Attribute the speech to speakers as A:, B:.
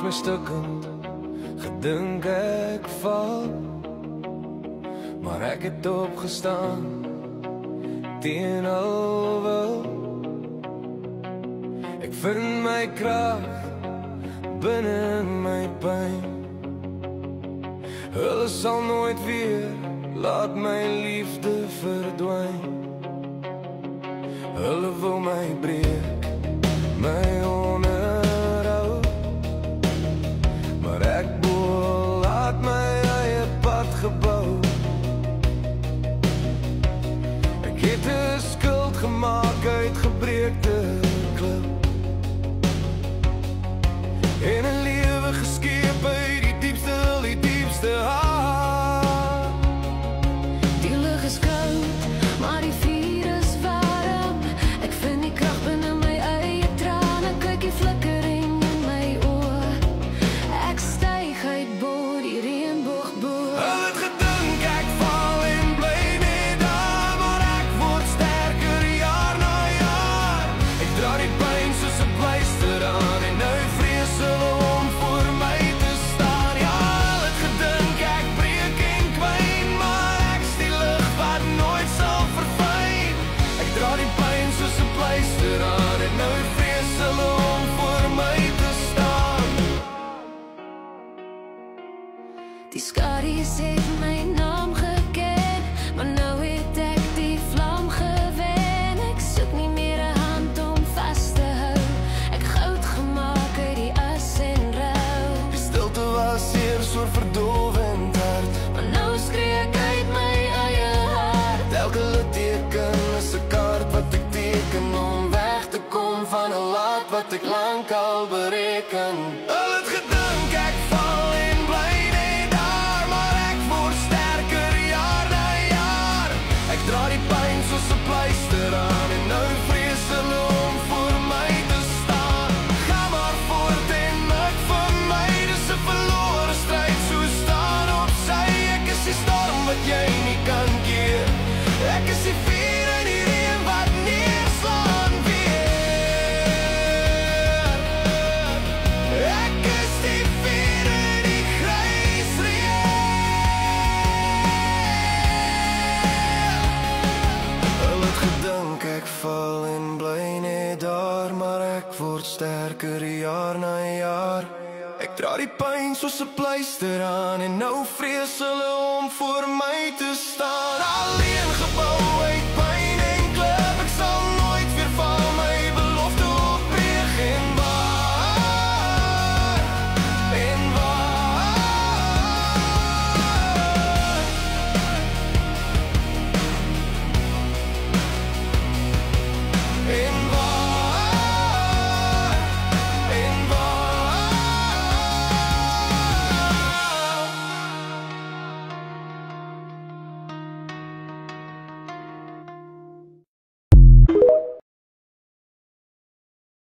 A: my stukkend, gedink ek val, maar ek het opgestaan teen al wil. Ek vind my krag binne my pyn. Hulle sal nooit weer laat my liefde verdwyn. Hulle wil my breek, my onderhou, maar ek laat my eie pad gebou. Ek het 'n skuld gemaak uit gebreekte klip en 'n lewe geskep uit die diepste hart.
B: Die lug is koud, maar die vuur is warm. Ek vind die krag binne my eie trane, kyk die flikkering in my oë. Ek styg uit bo die reënboogboog.
A: Hulle het gedink ek val en bly net daar, maar ek word sterker jaar na jaar. Ek dra die pyn soos 'n pleister aan en nou vrees hulle om voor my te staan. Ja, hulle het gedink ek breek en kwyn, maar ek's die lig wat nooit sal verfyn. Ek dra die pyn soos 'n pleister aan en nou vrees hulle om voor my te staan.
B: Die skadu's het my naam geken, maar nou het ek die vlam gewen. Ek soek nie meer 'n hand om vas te hou. Ek goud gemaak uit die as en rou.
A: Die stilte was eers so verdovend hard,
B: Maar nou skree ek uit my eie hart.
A: elke litteken is 'n kaart wat ek teken om weg te kom van 'n laat wat ek lank al bereken. Hulle het gedink ek val en bly net daar, maar ek word sterker jaar na jaar. Ek dra die pyn soos 'n pleister aan en nou vrees hulle om voor my te staan. Ga maar voort en maak van my dis 'n verlore stryd, so staan op sy. Ek is die storm wat jy nie kan keer. Ek is die vuur in die reën wat neerslaan weer. Ek is die vuur in die grys reën. Hulle het gedink ek val en bly net daar, maar ek word sterker jaar na jaar. Ek dra die pyn soos 'n pleister aan en nou vrees hulle om voor my te staan. Alleen gebou uit